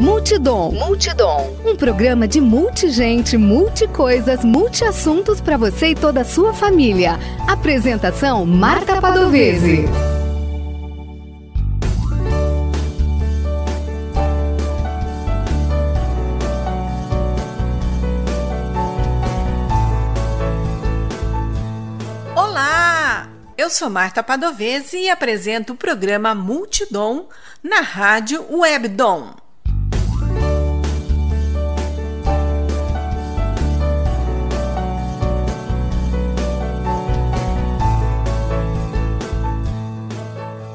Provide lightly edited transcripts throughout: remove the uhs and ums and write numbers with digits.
Multidom. Um programa de multigente, multicoisas, multiassuntos para você e toda a sua família. Apresentação: Marta Padovese. Olá! Eu sou Marta Padovese e apresento o programa Multidom na Rádio Webdom.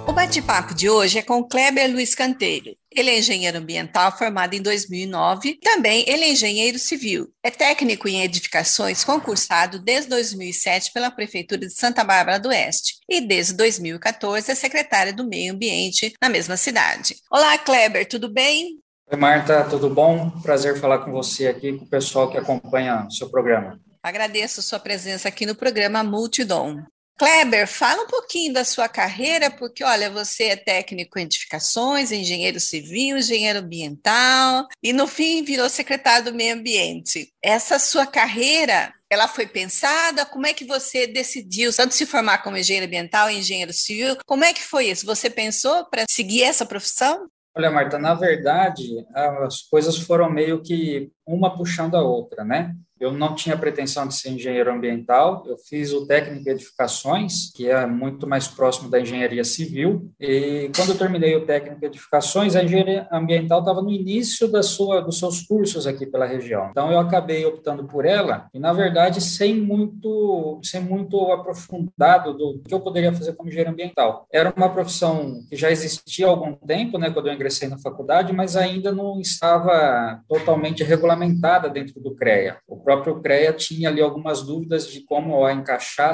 O bate-papo de hoje é com Kleber Luiz Cantelho. Ele é engenheiro ambiental formado em 2009, também ele é engenheiro civil. É técnico em edificações concursado desde 2007 pela Prefeitura de Santa Bárbara do Oeste e desde 2014 é secretário do Meio Ambiente na mesma cidade. Olá, Kleber, tudo bem? Oi, Marta, tudo bom? Prazer falar com você aqui, com o pessoal que acompanha o seu programa. Agradeço sua presença aqui no programa Multidom. Kleber, fala um pouquinho da sua carreira, porque, olha, você é técnico em edificações, engenheiro civil, engenheiro ambiental e, no fim, virou secretário do Meio Ambiente. Essa sua carreira, ela foi pensada? Como é que você decidiu tanto se formar como engenheiro ambiental e engenheiro civil? Como é que foi isso? Você pensou para seguir essa profissão? Olha, Marta, na verdade, as coisas foram meio que uma puxando a outra, né? Eu não tinha pretensão de ser engenheiro ambiental, eu fiz o técnico em edificações, que é muito mais próximo da engenharia civil, e quando eu terminei o técnico em edificações, a engenharia ambiental estava no início dos seus cursos aqui pela região. Então, eu acabei optando por ela, e na verdade, sem muito aprofundado do que eu poderia fazer como engenheiro ambiental. Era uma profissão que já existia há algum tempo, né, quando eu ingressei na faculdade, mas ainda não estava totalmente regulamentada dentro do CREA. O próprio CREA tinha ali algumas dúvidas de como a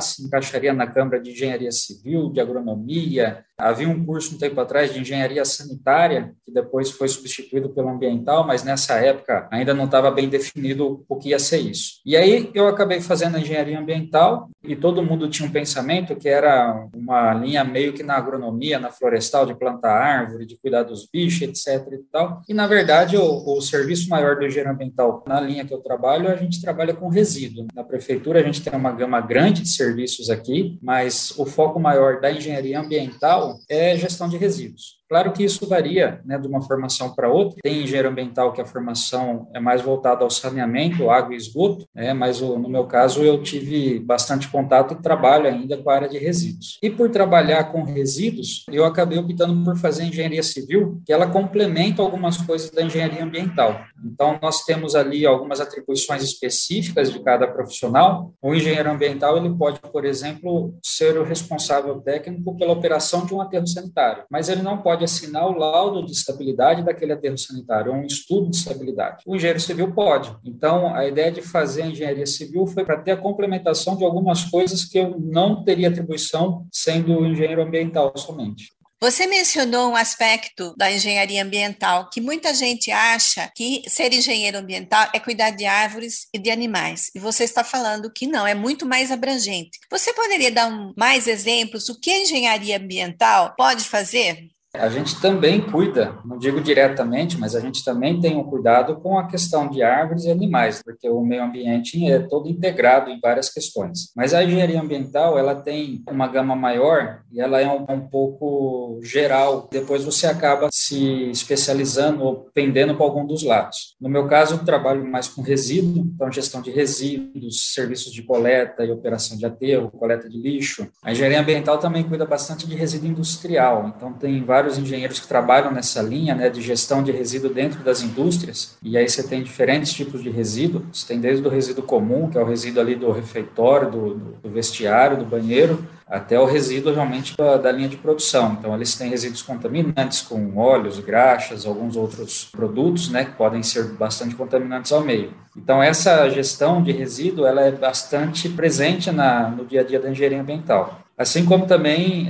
se encaixaria na Câmara de Engenharia Civil, de Agronomia. Havia um curso um tempo atrás de Engenharia Sanitária, que depois foi substituído pelo Ambiental, mas nessa época ainda não estava bem definido o que ia ser isso. E aí eu acabei fazendo a Engenharia Ambiental e todo mundo tinha um pensamento que era uma linha meio que na agronomia, na florestal, de plantar árvore, de cuidar dos bichos, etc. e tal. E, na verdade, o serviço maior do engenheiro ambiental, na linha que eu trabalho, a gente trabalha com resíduo. Na prefeitura, a gente tem uma gama grande de serviços aqui, mas o foco maior da engenharia ambiental é gestão de resíduos. Claro que isso varia, né, de uma formação para outra. Tem engenheiro ambiental que a formação é mais voltada ao saneamento, água e esgoto, né, mas no meu caso eu tive bastante contato e trabalho ainda com a área de resíduos. E por trabalhar com resíduos, eu acabei optando por fazer engenharia civil, que ela complementa algumas coisas da engenharia ambiental. Então, nós temos ali algumas atribuições específicas de cada profissional. O engenheiro ambiental, ele pode, por exemplo, ser o responsável técnico pela operação de um aterro sanitário, mas ele não pode assinar o laudo de estabilidade daquele aterro sanitário, ou um estudo de estabilidade. O engenheiro civil pode. Então, a ideia de fazer a engenharia civil foi para ter a complementação de algumas coisas que eu não teria atribuição sendo engenheiro ambiental somente. Você mencionou um aspecto da engenharia ambiental que muita gente acha que ser engenheiro ambiental é cuidar de árvores e de animais. E você está falando que não, é muito mais abrangente. Você poderia dar mais exemplos do que a engenharia ambiental pode fazer? A gente também cuida, não digo diretamente, mas a gente também tem um cuidado com a questão de árvores e animais, porque o meio ambiente é todo integrado em várias questões. Mas a engenharia ambiental, ela tem uma gama maior e ela é um pouco geral. Depois você acaba se especializando ou pendendo para algum dos lados. No meu caso, eu trabalho mais com resíduo, então gestão de resíduos, serviços de coleta e operação de aterro, coleta de lixo. A engenharia ambiental também cuida bastante de resíduo industrial, então tem vários engenheiros que trabalham nessa linha, né, de gestão de resíduo dentro das indústrias, e aí você tem diferentes tipos de resíduo. Você tem desde o resíduo comum, que é o resíduo ali do refeitório, do vestiário, do banheiro, até o resíduo realmente da linha de produção. Então, eles têm resíduos contaminantes com óleos, graxas, alguns outros produtos, né, que podem ser bastante contaminantes ao meio. Então, essa gestão de resíduo, ela é bastante presente no dia a dia da engenharia ambiental. Assim como também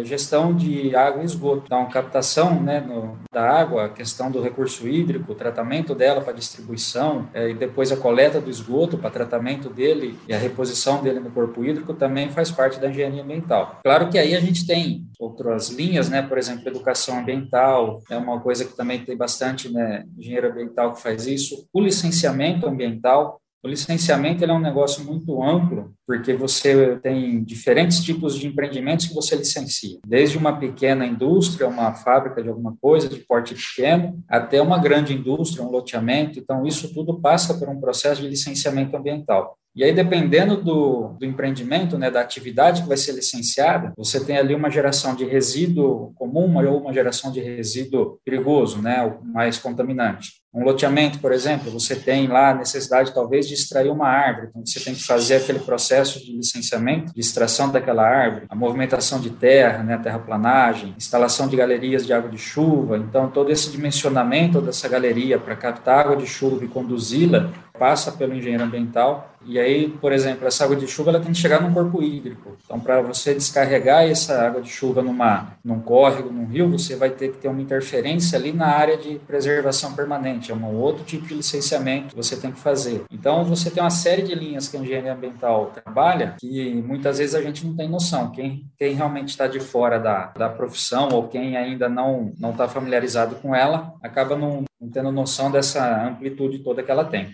gestão de água e esgoto. Então, captação, né, da água, a questão do recurso hídrico, o tratamento dela para distribuição, e depois a coleta do esgoto para tratamento dele e a reposição dele no corpo hídrico também faz parte da engenharia ambiental. Claro que aí a gente tem outras linhas, né, por exemplo, educação ambiental, é uma coisa que também tem bastante, né, engenheiro ambiental que faz isso, o licenciamento ambiental. O licenciamento ele é um negócio muito amplo, porque você tem diferentes tipos de empreendimentos que você licencia, desde uma pequena indústria, uma fábrica de alguma coisa, de porte pequeno, até uma grande indústria, um loteamento. Então, isso tudo passa por um processo de licenciamento ambiental. E aí, dependendo do empreendimento, né, da atividade que vai ser licenciada, você tem ali uma geração de resíduo comum ou uma geração de resíduo perigoso, né, o mais contaminante. Um loteamento, por exemplo, você tem lá a necessidade, talvez, de extrair uma árvore. Então, você tem que fazer aquele processo de licenciamento, de extração daquela árvore, a movimentação de terra, né, terraplanagem, instalação de galerias de água de chuva. Então, todo esse dimensionamento dessa galeria para captar água de chuva e conduzi-la passa pelo engenheiro ambiental. E aí, por exemplo, essa água de chuva ela tem que chegar num corpo hídrico. Então, para você descarregar essa água de chuva num córrego, num rio, você vai ter que ter uma interferência ali na área de preservação permanente. É um outro tipo de licenciamento que você tem que fazer. Então, você tem uma série de linhas que a engenharia ambiental trabalha que muitas vezes a gente não tem noção. Quem realmente está de fora da profissão ou quem ainda não está familiarizado com ela, acaba não tendo noção dessa amplitude toda que ela tem.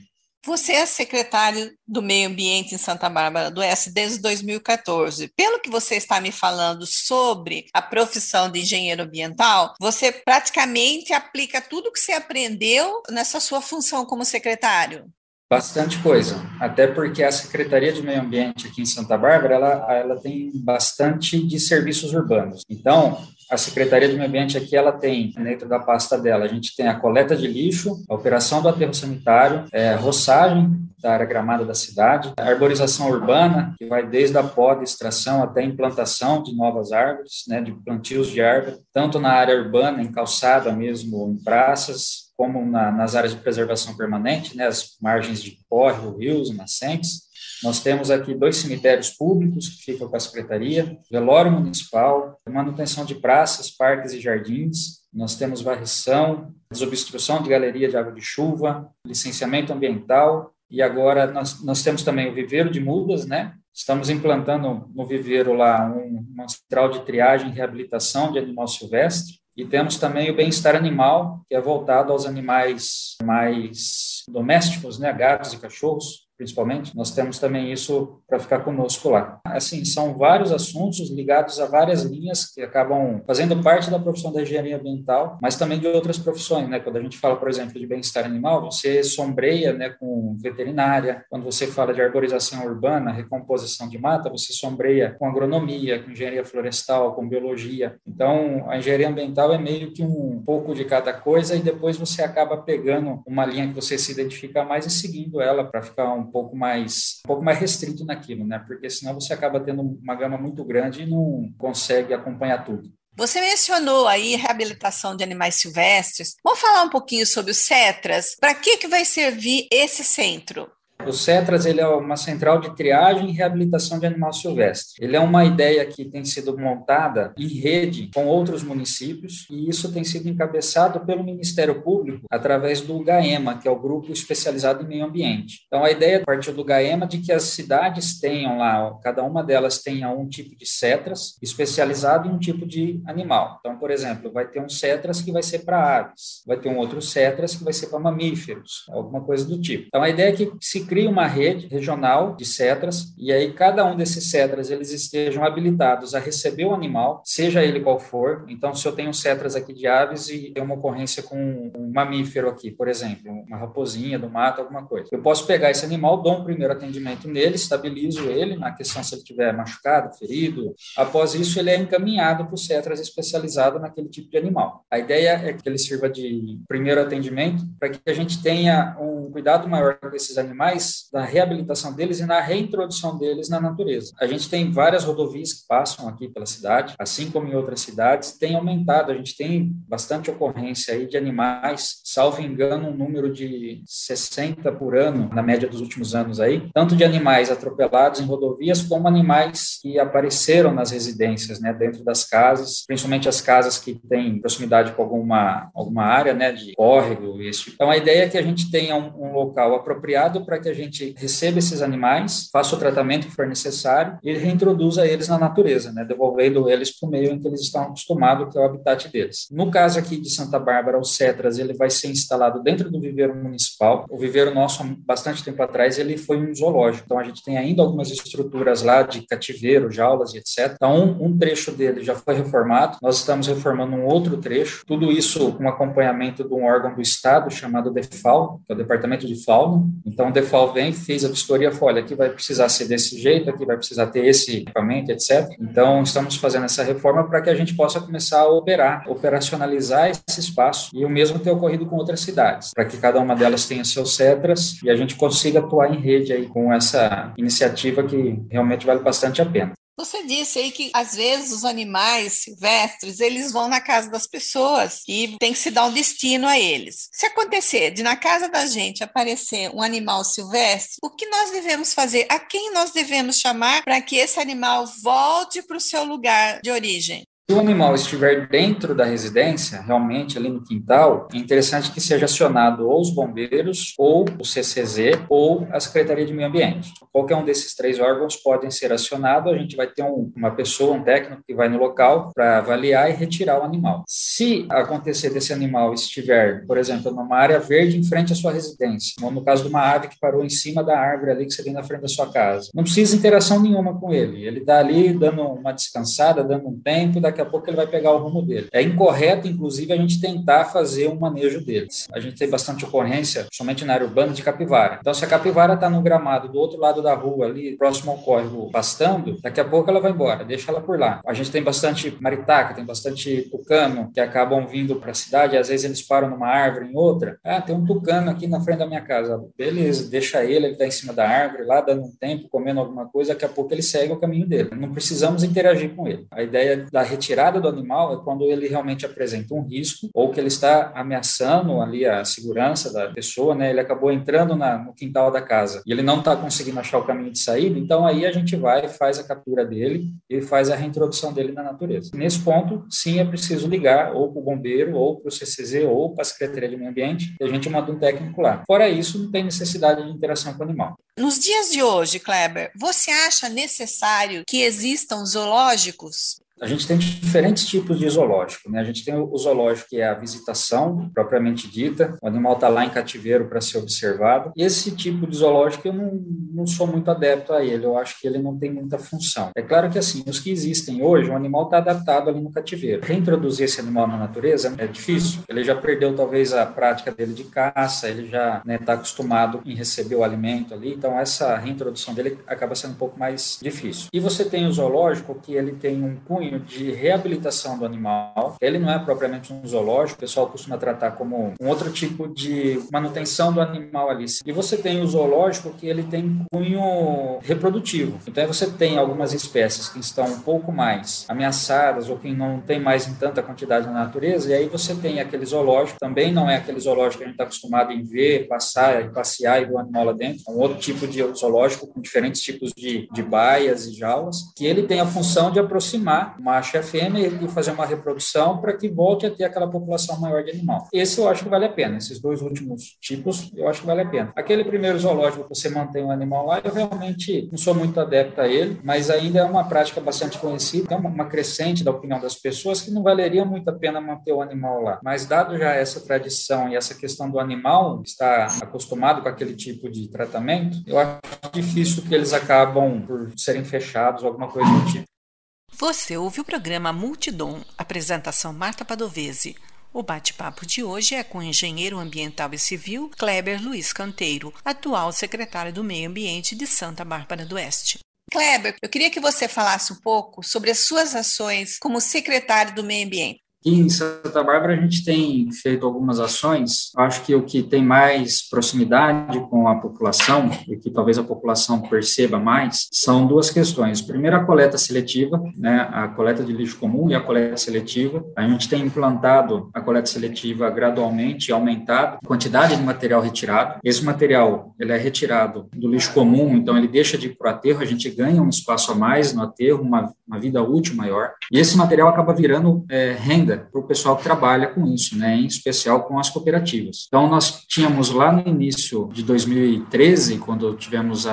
Você é secretário do Meio Ambiente em Santa Bárbara do Oeste desde 2014. Pelo que você está me falando sobre a profissão de engenheiro ambiental, você praticamente aplica tudo que você aprendeu nessa sua função como secretário? Bastante coisa, até porque a Secretaria de Meio Ambiente aqui em Santa Bárbara, ela tem bastante de serviços urbanos. Então, a Secretaria de Meio Ambiente aqui, ela tem, dentro da pasta dela, a gente tem a coleta de lixo, a operação do aterro sanitário, roçagem da área gramada da cidade, a arborização urbana, que vai desde a poda, extração até a implantação de novas árvores, né, de plantios de árvore, tanto na área urbana, em calçada mesmo, em praças, como nas áreas de preservação permanente, né, as margens de córrego, rios, nascentes. Nós temos aqui 2 cemitérios públicos que ficam com a Secretaria, velório municipal, manutenção de praças, parques e jardins. Nós temos varrição, desobstrução de galeria de água de chuva, licenciamento ambiental, e agora nós temos também o viveiro de mudas, né? Estamos implantando no viveiro lá uma central de triagem e reabilitação de animal silvestre. E temos também o bem-estar animal, que é voltado aos animais mais domésticos, né, gatos e cachorros, principalmente. Nós temos também isso para ficar conosco lá. Assim, são vários assuntos ligados a várias linhas que acabam fazendo parte da profissão da engenharia ambiental, mas também de outras profissões, né? Quando a gente fala, por exemplo, de bem-estar animal, você sombreia, né, com veterinária. Quando você fala de arborização urbana, recomposição de mata, você sombreia com agronomia, com engenharia florestal, com biologia. Então, a engenharia ambiental é meio que um pouco de cada coisa e depois você acaba pegando uma linha que você se identifica mais e seguindo ela para ficar um pouco mais restrito naquilo, né? Porque senão você acaba tendo uma gama muito grande e não consegue acompanhar tudo. Você mencionou aí reabilitação de animais silvestres. Vamos falar um pouquinho sobre os CETRAS. Para que vai servir esse centro? O CETRAS ele é uma central de triagem e reabilitação de animal silvestre. Ele é uma ideia que tem sido montada em rede com outros municípios e isso tem sido encabeçado pelo Ministério Público através do GAEMA, que é o Grupo Especializado em Meio Ambiente. Então, a ideia partiu do GAEMA de que as cidades tenham lá, cada uma delas tenha um tipo de CETRAS especializado em um tipo de animal. Então, por exemplo, vai ter um CETRAS que vai ser para aves, vai ter um outro CETRAS que vai ser para mamíferos, alguma coisa do tipo. Então, a ideia é que se cria uma rede regional de CETRAS e aí cada um desses CETRAS eles estejam habilitados a receber o animal, seja ele qual for. Então, se eu tenho CETRAS aqui de aves e tem uma ocorrência com um mamífero aqui, por exemplo, uma raposinha do mato, alguma coisa, eu posso pegar esse animal, dou um primeiro atendimento nele, estabilizo ele na questão se ele estiver machucado, ferido. Após isso, ele é encaminhado para o CETRAS especializado naquele tipo de animal. A ideia é que ele sirva de primeiro atendimento para que a gente tenha um cuidado maior com esses animais mais na reabilitação deles e na reintrodução deles na natureza. A gente tem várias rodovias que passam aqui pela cidade, assim como em outras cidades, tem aumentado. A gente tem bastante ocorrência aí de animais, salvo engano, um número de 60 por ano, na média dos últimos anos aí, tanto de animais atropelados em rodovias, como animais que apareceram nas residências, né, dentro das casas, principalmente as casas que têm proximidade com alguma área, né, de córrego e esse tipo. Então, a ideia é que a gente tenha um local apropriado para que a gente receba esses animais, faça o tratamento que for necessário e reintroduza eles na natureza, né, devolvendo eles para o meio em que eles estão acostumados, que é o habitat deles. No caso aqui de Santa Bárbara, o Cetras, ele vai ser instalado dentro do viveiro municipal. O viveiro nosso, há bastante tempo atrás, ele foi um zoológico. Então, a gente tem ainda algumas estruturas lá de cativeiro, jaulas e etc. Então, um trecho dele já foi reformado. Nós estamos reformando um outro trecho. Tudo isso com acompanhamento de um órgão do Estado chamado DEFAL, que é o Departamento de Fauna. Então, o DEFAL vem, fez a vistoria, olha, aqui vai precisar ser desse jeito, aqui vai precisar ter esse equipamento, etc. Então, estamos fazendo essa reforma para que a gente possa começar a operacionalizar esse espaço e o mesmo ter ocorrido com outras cidades, para que cada uma delas tenha seus Cetras e a gente consiga atuar em rede aí com essa iniciativa que realmente vale bastante a pena. Você disse aí que, às vezes, os animais silvestres, eles vão na casa das pessoas e tem que se dar um destino a eles. Se acontecer de na casa da gente aparecer um animal silvestre, o que nós devemos fazer? A quem nós devemos chamar para que esse animal volte para o seu lugar de origem? Se o animal estiver dentro da residência, realmente ali no quintal, é interessante que seja acionado ou os bombeiros, ou o CCZ, ou a Secretaria de Meio Ambiente. Qualquer um desses 3 órgãos podem ser acionados, a gente vai ter uma pessoa, um técnico que vai no local para avaliar e retirar o animal. Se acontecer desse animal estiver, por exemplo, numa área verde em frente à sua residência, ou no caso de uma ave que parou em cima da árvore ali que você tem na frente da sua casa, não precisa interação nenhuma com ele. Ele está ali dando uma descansada, dando um tempo, daqui a pouco ele vai pegar o rumo dele. É incorreto, inclusive, a gente tentar fazer um manejo deles. A gente tem bastante ocorrência, somente na área urbana, de capivara. Então, se a capivara está no gramado do outro lado da rua, ali, próximo ao córrego, pastando, daqui a pouco ela vai embora, deixa ela por lá. A gente tem bastante maritaca, tem bastante tucano, que acabam vindo para a cidade, às vezes eles param numa árvore, em outra. Ah, tem um tucano aqui na frente da minha casa. Beleza, deixa ele está em cima da árvore, lá dando um tempo, comendo alguma coisa, daqui a pouco ele segue o caminho dele. Não precisamos interagir com ele. A ideia da retirada do animal é quando ele realmente apresenta um risco ou que ele está ameaçando ali a segurança da pessoa, né? Ele acabou entrando no quintal da casa e ele não está conseguindo achar o caminho de saída, então aí a gente vai, faz a captura dele e faz a reintrodução dele na natureza. Nesse ponto, sim, é preciso ligar ou para o bombeiro, ou para o CCZ, ou para a Secretaria de Meio Ambiente, e a gente manda um técnico lá. Fora isso, não tem necessidade de interação com o animal. Nos dias de hoje, Kleber, você acha necessário que existam zoológicos? A gente tem diferentes tipos de zoológico, né? A gente tem o zoológico, que é a visitação, propriamente dita, o animal está lá em cativeiro para ser observado. E esse tipo de zoológico eu não sou muito adepto a ele, eu acho que ele não tem muita função. É claro que, assim, os que existem hoje, o animal está adaptado ali no cativeiro. Reintroduzir esse animal na natureza é difícil, ele já perdeu talvez a prática dele de caça, ele já está acostumado em receber o alimento ali, então essa reintrodução dele acaba sendo um pouco mais difícil. E você tem o zoológico, que ele tem um cunho de reabilitação do animal. Ele não é propriamente um zoológico, o pessoal costuma tratar como um outro tipo de manutenção do animal ali. E você tem o zoológico, que ele tem cunho reprodutivo. Então você tem algumas espécies que estão um pouco mais ameaçadas ou que não tem mais em tanta quantidade na natureza, e aí você tem aquele zoológico, também não é aquele zoológico que a gente está acostumado em ver, passar e passear e ver o animal lá dentro, é um outro tipo de zoológico com diferentes tipos de baias e jaulas, que ele tem a função de aproximar macho e a fêmea e fazer uma reprodução para que volte a ter aquela população maior de animal. Esse eu acho que vale a pena. Esses 2 últimos tipos, eu acho que vale a pena. Aquele primeiro zoológico que você mantém um animal lá, eu realmente não sou muito adepto a ele, mas ainda é uma prática bastante conhecida, é uma crescente da opinião das pessoas que não valeria muito a pena manter o animal lá. Mas dado já essa tradição e essa questão do animal estar acostumado com aquele tipo de tratamento, eu acho difícil que eles acabam por serem fechados ou alguma coisa do tipo. Você ouve o programa Multidom, apresentação Marta Padovese. O bate-papo de hoje é com o engenheiro ambiental e civil Kleber Luiz Canteiro, atual secretário do Meio Ambiente de Santa Bárbara do Oeste. Kleber, eu queria que você falasse um pouco sobre as suas ações como secretário do Meio Ambiente. Aqui em Santa Bárbara, a gente tem feito algumas ações. Acho que o que tem mais proximidade com a população, e que talvez a população perceba mais, são duas questões. Primeiro, a coleta seletiva, né, a coleta de lixo comum e a coleta seletiva. A gente tem implantado a coleta seletiva gradualmente, aumentado a quantidade de material retirado. Esse material ele é retirado do lixo comum, então ele deixa de ir para o aterro, a gente ganha um espaço a mais no aterro, uma vida útil maior. E esse material acaba virando renda para o pessoal que trabalha com isso, né, em especial com as cooperativas. Então, nós tínhamos lá no início de 2013, quando tivemos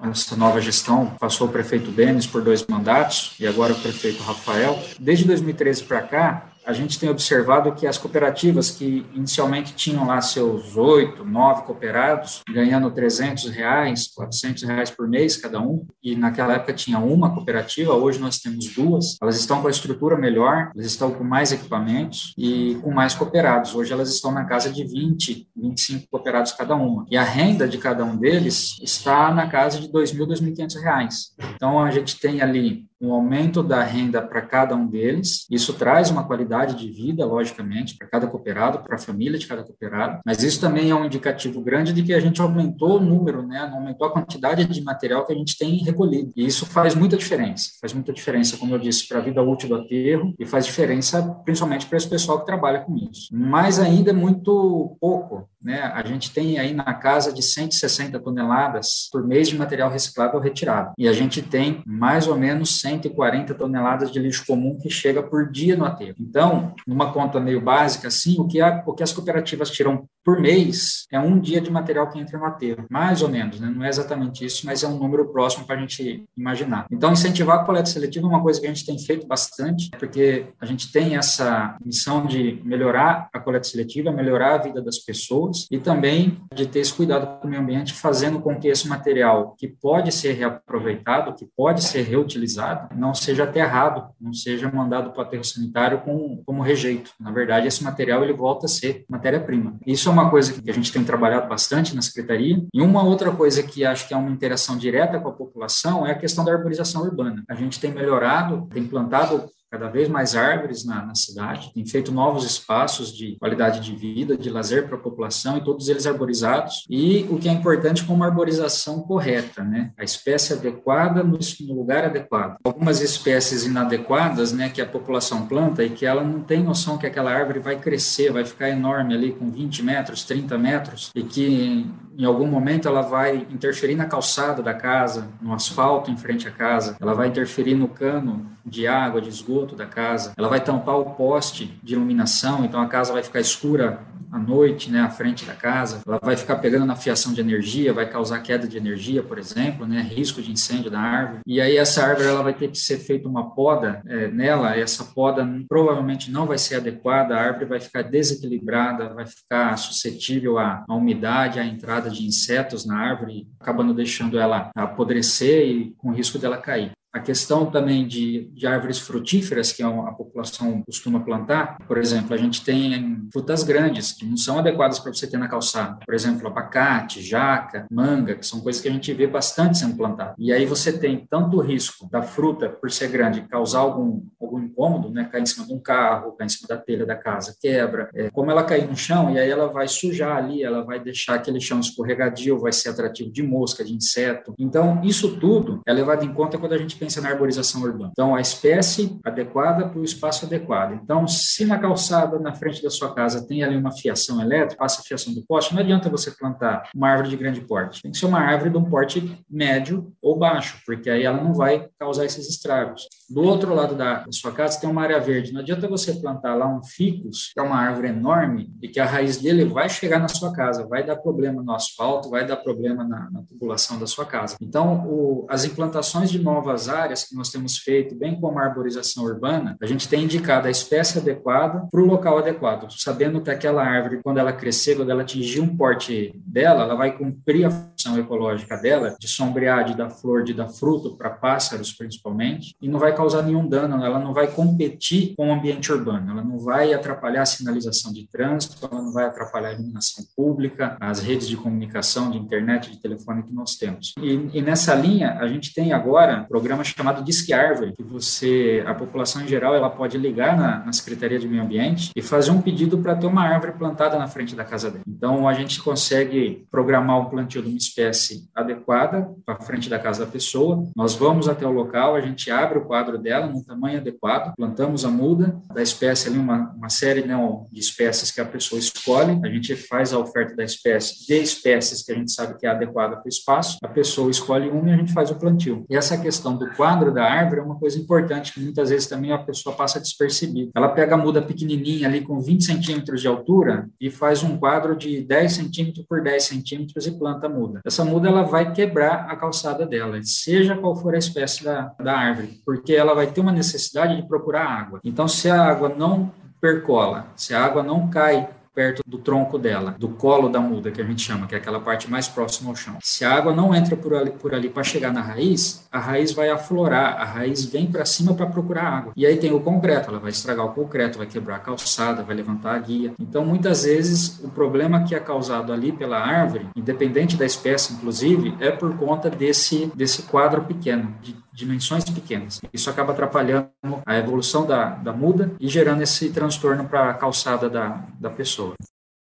essa nova gestão, passou o prefeito Denis por 2 mandatos, e agora o prefeito Rafael. Desde 2013 para cá, a gente tem observado que as cooperativas que inicialmente tinham lá seus 8, 9 cooperados, ganhando R$300, R$400 por mês cada um, e naquela época tinha uma cooperativa, hoje nós temos 2, elas estão com a estrutura melhor, elas estão com mais equipamentos e com mais cooperados. Hoje elas estão na casa de 20, 25 cooperados cada uma. E a renda de cada um deles está na casa de R$2.000, R$2.500. Então, a gente tem ali um aumento da renda para cada um deles. Isso traz uma qualidade de vida, logicamente, para cada cooperado, para a família de cada cooperado, mas isso também é um indicativo grande de que a gente aumentou o número, né? Aumentou a quantidade de material que a gente tem recolhido. E isso faz muita diferença, como eu disse, para a vida útil do aterro e faz diferença principalmente para esse pessoal que trabalha com isso. Mas ainda é muito pouco, né? A gente tem aí na casa de 160 toneladas por mês de material reciclável retirado. E a gente tem mais ou menos 140 toneladas de lixo comum que chega por dia no aterro. Então, numa conta meio básica, assim, o que as cooperativas tiram por mês é 1 dia de material que entra no aterro. Mais ou menos, né? Não é exatamente isso, mas é um número próximo para a gente imaginar. Então, incentivar a coleta seletiva é uma coisa que a gente tem feito bastante, porque a gente tem essa missão de melhorar a coleta seletiva, melhorar a vida das pessoas e também de ter esse cuidado com o meio ambiente, fazendo com que esse material que pode ser reaproveitado, que pode ser reutilizado, não seja aterrado, não seja mandado para o aterro sanitário como rejeito. Na verdade, esse material ele volta a ser matéria-prima. Isso é uma coisa que a gente tem trabalhado bastante na Secretaria. E uma outra coisa que acho que é uma interação direta com a população é a questão da arborização urbana. A gente tem melhorado, tem plantado cada vez mais árvores na cidade, tem feito novos espaços de qualidade de vida, de lazer para a população, e todos eles arborizados. E o que é importante, com uma arborização correta, né? A espécie adequada no lugar adequado. Algumas espécies inadequadas, né, que a população planta e que ela não tem noção que aquela árvore vai crescer, vai ficar enorme ali com 20 metros, 30 metros, e que em algum momento ela vai interferir na calçada da casa, no asfalto em frente à casa, ela vai interferir no cano de água, de esgoto da casa, ela vai tampar o poste de iluminação, então a casa vai ficar escura à noite, né, à frente da casa, ela vai ficar pegando na fiação de energia, vai causar queda de energia, por exemplo, né, risco de incêndio da árvore, e aí essa árvore ela vai ter que ser feita uma poda nela, essa poda provavelmente não vai ser adequada, a árvore vai ficar desequilibrada, vai ficar suscetível à umidade, à entrada de insetos na árvore, acabando deixando ela apodrecer e com risco dela cair. A questão também de árvores frutíferas que a população costuma plantar, por exemplo, a gente tem frutas grandes que não são adequadas para você ter na calçada. Por exemplo, abacate, jaca, manga, que são coisas que a gente vê bastante sendo plantadas. E aí você tem tanto o risco da fruta, por ser grande, causar algum incômodo, né? Cair em cima de um carro, cair em cima da telha da casa, quebra. Como ela cair no chão, e aí ela vai sujar ali, ela vai deixar aquele chão escorregadio, vai ser atrativo de mosca, de inseto. Então, isso tudo é levado em conta quando a gente pensa na arborização urbana. Então, a espécie adequada para o espaço adequado. Então, se na calçada, na frente da sua casa, tem ali uma fiação elétrica, passa a fiação do poste, não adianta você plantar uma árvore de grande porte. Tem que ser uma árvore de um porte médio ou baixo, porque aí ela não vai causar esses estragos. Do outro lado da sua casa tem uma área verde. Não adianta você plantar lá um ficus, que é uma árvore enorme, e que a raiz dele vai chegar na sua casa, vai dar problema no asfalto, vai dar problema na tubulação da sua casa. Então, as implantações de novas áreas que nós temos feito, bem como a arborização urbana, a gente tem indicado a espécie adequada para o local adequado, sabendo que aquela árvore, quando ela crescer, quando ela atingir um porte dela, ela vai cumprir a função ecológica dela, de sombrear, de dar flor, de dar fruto para pássaros, principalmente, e não vai causar nenhum dano, ela não vai competir com o ambiente urbano, ela não vai atrapalhar a sinalização de trânsito, ela não vai atrapalhar a iluminação pública, as redes de comunicação, de internet, de telefone que nós temos. E nessa linha, a gente tem agora um programa chamado Disque Árvore, que a população em geral, ela pode ligar na Secretaria de Meio Ambiente e fazer um pedido para ter uma árvore plantada na frente da casa dela. Então, a gente consegue programar um plantio de uma espécie adequada para frente da casa da pessoa. Nós vamos até o local, a gente abre o quadro dela no tamanho adequado, plantamos a muda da espécie ali, uma série de espécies que a pessoa escolhe, a gente faz a oferta da espécie de espécies que a gente sabe que é adequada para o espaço, a pessoa escolhe uma e a gente faz o plantio. E essa questão do quadro da árvore é uma coisa importante, que muitas vezes também a pessoa passa despercebida. Ela pega a muda pequenininha ali com 20 centímetros de altura e faz um quadro de 10 centímetros por 10 centímetros e planta a muda. Essa muda ela vai quebrar a calçada dela, seja qual for a espécie da árvore, porque ela vai ter uma necessidade de procurar água. Então, se a água não percola, se a água não cai perto do tronco dela, do colo da muda, que a gente chama, que é aquela parte mais próxima ao chão. Se a água não entra por ali para chegar na raiz, a raiz vai aflorar, a raiz vem para cima para procurar água. E aí tem o concreto, ela vai estragar o concreto, vai quebrar a calçada, vai levantar a guia. Então, muitas vezes, o problema que é causado ali pela árvore, independente da espécie, inclusive, é por conta desse quadro pequeno, de dimensões pequenas. Isso acaba atrapalhando a evolução da muda e gerando esse transtorno para a calçada da pessoa.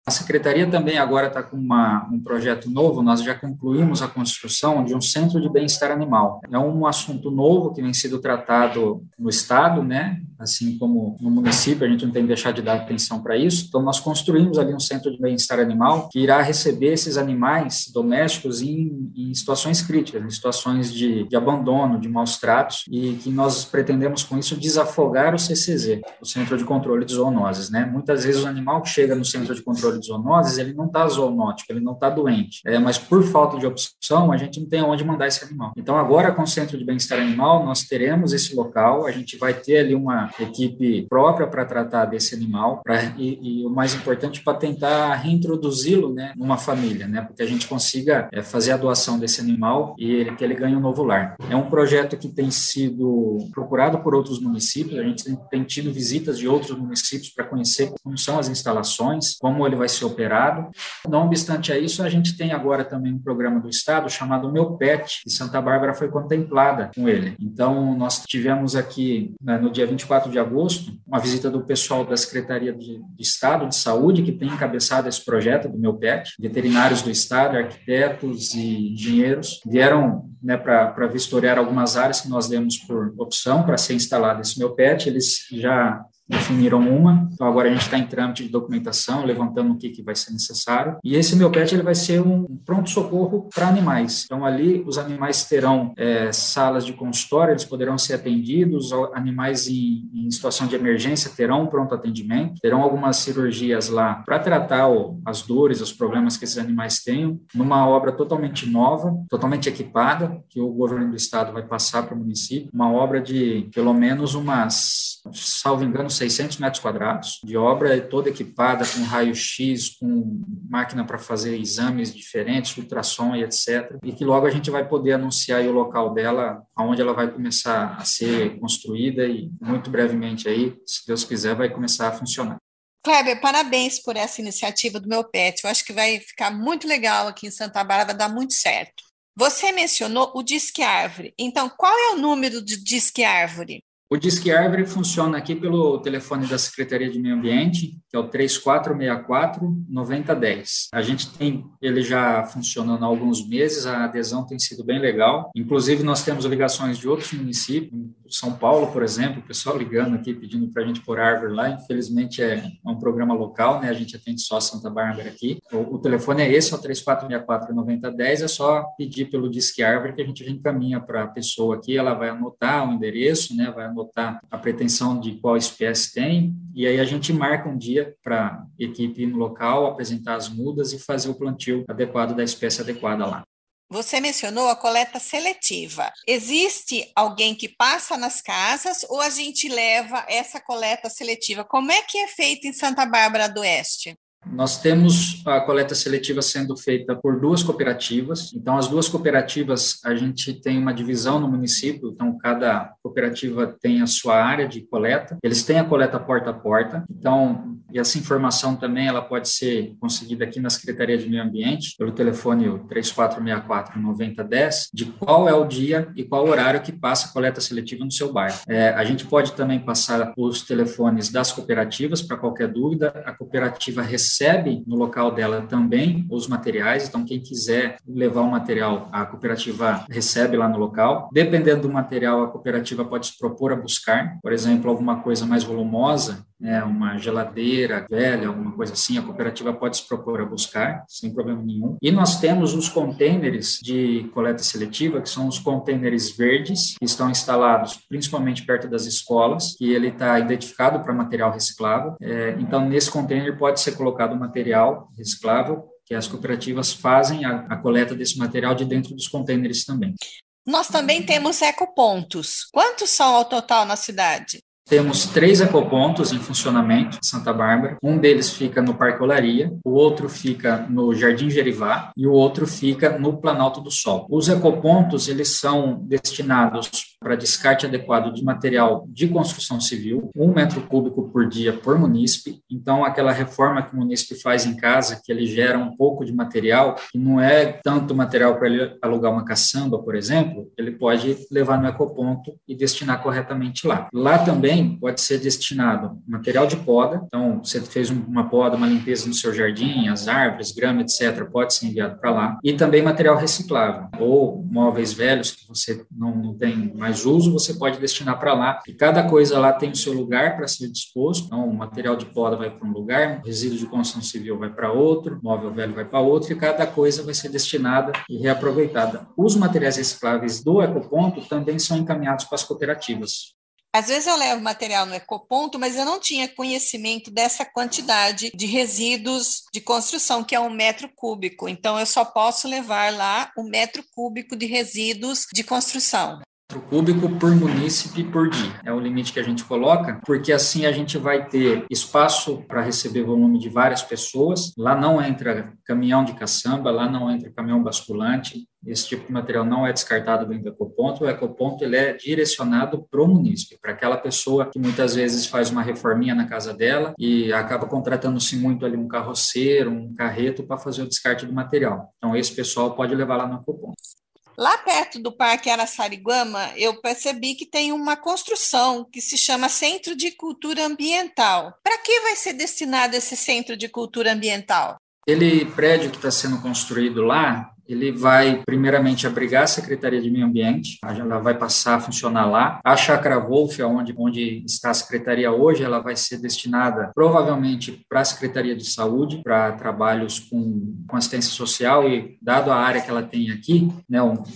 A Secretaria também agora está com um projeto novo, nós já concluímos a construção de um centro de bem-estar animal. É um assunto novo que vem sendo tratado no Estado, né? Assim como no município, a gente não tem que deixar de dar atenção para isso. Então, nós construímos ali um centro de bem-estar animal que irá receber esses animais domésticos em situações críticas, em situações de abandono, de maus tratos, e que nós pretendemos com isso desafogar o CCZ, o Centro de Controle de Zoonoses, né? Muitas vezes o animal que chega no Centro de Controle de zoonoses, ele não está zoonótico, ele não está doente, mas por falta de opção, a gente não tem aonde mandar esse animal. Então, agora com o Centro de Bem-Estar Animal, nós teremos esse local, a gente vai ter ali uma equipe própria para tratar desse animal, e o mais importante, para tentar reintroduzi-lo, né, numa família, né, porque a gente consiga fazer a doação desse animal e que ele ganhe um novo lar. É um projeto que tem sido procurado por outros municípios, a gente tem tido visitas de outros municípios para conhecer como são as instalações, como ele vai ser operado. Não obstante a isso, a gente tem agora também um programa do Estado chamado Meu Pet, e Santa Bárbara foi contemplada com ele. Então, nós tivemos aqui, no dia 24 de agosto, uma visita do pessoal da Secretaria de Estado de Saúde, que tem encabeçado esse projeto do Meu Pet, veterinários do Estado, arquitetos e engenheiros, vieram, né, para vistoriar algumas áreas que nós demos por opção para ser instalado esse Meu Pet. Eles já definiram uma, então agora a gente está em trâmite de documentação, levantando o que vai ser necessário, e esse Meu Pet ele vai ser um pronto-socorro para animais. Então ali os animais terão salas de consultório, eles poderão ser atendidos, animais em situação de emergência terão um pronto atendimento, terão algumas cirurgias lá para tratar as dores, os problemas que esses animais tenham, numa obra totalmente nova, totalmente equipada, que o governo do estado vai passar para o município, uma obra de pelo menos salvo engano, 600 metros quadrados de obra, toda equipada com raio-x, com máquina para fazer exames diferentes, ultrassom e etc. E que logo a gente vai poder anunciar aí o local dela, onde ela vai começar a ser construída e muito brevemente aí, se Deus quiser, vai começar a funcionar. Kleber, parabéns por essa iniciativa do Meu Pet. Eu acho que vai ficar muito legal aqui em Santa Bárbara, vai dar muito certo. Você mencionou o Disque Árvore. Então, qual é o número do Disque Árvore? O Disque Árvore funciona aqui pelo telefone da Secretaria de Meio Ambiente, que é o 3464-9010. A gente tem ele já funcionando há alguns meses, a adesão tem sido bem legal. Inclusive, nós temos ligações de outros municípios, São Paulo, por exemplo, o pessoal ligando aqui, pedindo para a gente pôr árvore lá. Infelizmente, é um programa local, né? A gente atende só Santa Bárbara aqui. O telefone é esse, é o 3464-9010, é só pedir pelo Disque Árvore que a gente encaminha para a pessoa aqui, ela vai anotar o endereço, né? Vai anotar a pretensão de qual espécie tem, e aí a gente marca um dia para a equipe ir no local, apresentar as mudas e fazer o plantio adequado da espécie adequada lá. Você mencionou a coleta seletiva. Existe alguém que passa nas casas ou a gente leva essa coleta seletiva? Como é que é feito em Santa Bárbara do Oeste? Nós temos a coleta seletiva sendo feita por 2 cooperativas. Então, as 2 cooperativas, a gente tem uma divisão no município. Então, cada cooperativa tem a sua área de coleta. Eles têm a coleta porta a porta. Então, e essa informação também ela pode ser conseguida aqui na Secretaria de Meio Ambiente, pelo telefone 3464-9010, de qual é o dia e qual horário que passa a coleta seletiva no seu bairro. A gente pode também passar os telefones das cooperativas para qualquer dúvida. A cooperativa recebe no local dela também os materiais, então quem quiser levar o material, a cooperativa recebe lá no local. Dependendo do material, a cooperativa pode se propor a buscar, por exemplo, alguma coisa mais volumosa, uma geladeira velha, alguma coisa assim, a cooperativa pode se propor a buscar, sem problema nenhum. E nós temos os contêineres de coleta seletiva, que são os contêineres verdes, que estão instalados principalmente perto das escolas, que ele está identificado para material reciclável. Então, nesse contêiner pode ser colocado material reciclável, que as cooperativas fazem a coleta desse material de dentro dos contêineres também. Nós também temos ecopontos. Quantos são ao total na cidade? Temos 3 ecopontos em funcionamento em Santa Bárbara. Um deles fica no Parque Olaria, o outro fica no Jardim Gerivá e o outro fica no Planalto do Sol. Os ecopontos, eles são destinados para descarte adequado de material de construção civil, 1 metro cúbico por dia por munícipe. Então, aquela reforma que o munícipe faz em casa, que ele gera um pouco de material, que não é tanto material para ele alugar uma caçamba, por exemplo, ele pode levar no ecoponto e destinar corretamente lá. Lá também pode ser destinado material de poda. Então, você fez uma poda, uma limpeza no seu jardim, as árvores, grama, etc., pode ser enviado para lá. E também material reciclável, ou móveis velhos que você não tem mais uso, você pode destinar para lá. E cada coisa lá tem o seu lugar para ser disposto. Então, o material de poda vai para um lugar, o resíduo de construção civil vai para outro, o móvel velho vai para outro, e cada coisa vai ser destinada e reaproveitada. Os materiais recicláveis do ecoponto também são encaminhados para as cooperativas. Às vezes eu levo material no ecoponto, mas eu não tinha conhecimento dessa quantidade de resíduos de construção, que é 1 metro cúbico. Então, eu só posso levar lá 1 metro cúbico de resíduos de construção. Metro cúbico por munícipe por dia. É o limite que a gente coloca, porque assim a gente vai ter espaço para receber volume de várias pessoas. Lá não entra caminhão de caçamba, lá não entra caminhão basculante. Esse tipo de material não é descartado dentro do ecoponto. O ecoponto ele é direcionado para o munícipe, para aquela pessoa que muitas vezes faz uma reforminha na casa dela e acaba contratando-se muito ali um carroceiro, um carreto para fazer o descarte do material. Então, esse pessoal pode levar lá no ecoponto. Lá perto do Parque Araçariguama, eu percebi que tem uma construção que se chama Centro de Cultura Ambiental. Para que vai ser destinado esse Centro de Cultura Ambiental? Aquele prédio que está sendo construído lá, ele vai primeiramente abrigar a Secretaria de Meio Ambiente, ela vai passar a funcionar lá. A Chácara Wolf, onde está a Secretaria hoje, ela vai ser destinada provavelmente para a Secretaria de Saúde, para trabalhos com assistência social e, dado a área que ela tem aqui,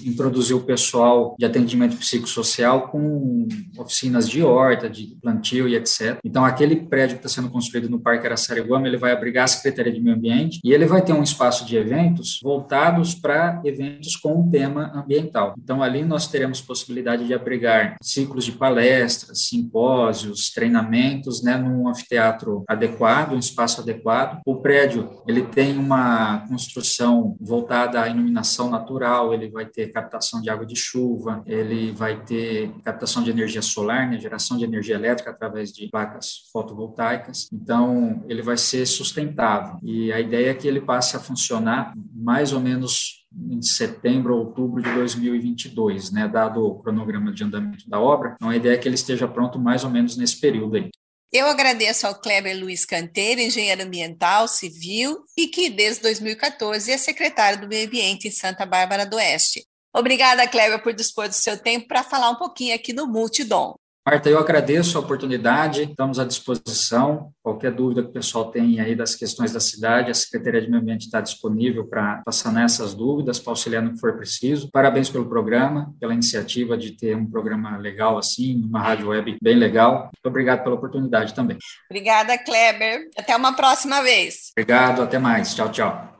introduzir o pessoal de atendimento psicossocial com oficinas de horta, de plantio e etc. Então, aquele prédio que está sendo construído no Parque Araçariguama, ele vai abrigar a Secretaria de Meio Ambiente e ele vai ter um espaço de eventos voltados para eventos com um tema ambiental. Então, ali nós teremos possibilidade de abrigar ciclos de palestras, simpósios, treinamentos, num anfiteatro adequado, um espaço adequado. O prédio, ele tem uma construção voltada à iluminação natural, ele vai ter captação de água de chuva, ele vai ter captação de energia solar, geração de energia elétrica através de placas fotovoltaicas. Então, ele vai ser sustentável. E a ideia é que ele passe a funcionar mais ou menos em setembro ou outubro de 2022, dado o cronograma de andamento da obra. Então, a ideia é que ele esteja pronto mais ou menos nesse período aí. Eu agradeço ao Kleber Luiz Canteiro, engenheiro ambiental, civil, e que desde 2014 é secretário do Meio Ambiente em Santa Bárbara do Oeste. Obrigada, Kleber, por dispor do seu tempo para falar um pouquinho aqui no Multidom. Marta, eu agradeço a oportunidade, estamos à disposição. Qualquer dúvida que o pessoal tenha aí das questões da cidade, a Secretaria de Meio Ambiente está disponível para sanar essas dúvidas, para auxiliar no que for preciso. Parabéns pelo programa, pela iniciativa de ter um programa legal assim, uma rádio web bem legal. Muito obrigado pela oportunidade também. Obrigada, Kleber. Até uma próxima vez. Obrigado, até mais. Tchau, tchau.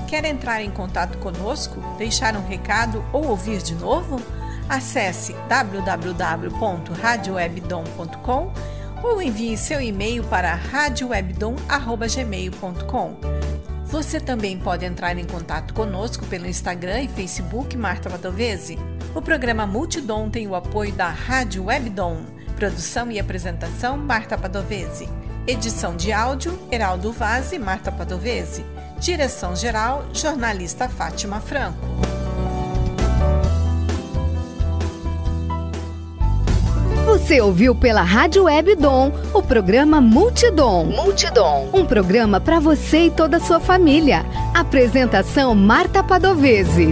Quer entrar em contato conosco, deixar um recado ou ouvir de novo? Acesse www.radiowebdom.com ou envie seu e-mail para radiowebdom@gmail.com. Você também pode entrar em contato conosco pelo Instagram e Facebook Marta Padovese. O programa Multidom tem o apoio da Rádio Webdom. Produção e apresentação Marta Padovese. Edição de áudio Heraldo Vaz e Marta Padovese. Direção-geral jornalista Fátima Franco. Você ouviu pela Rádio Webdom o programa Multidom. Um programa para você e toda a sua família. Apresentação Marta Padovese.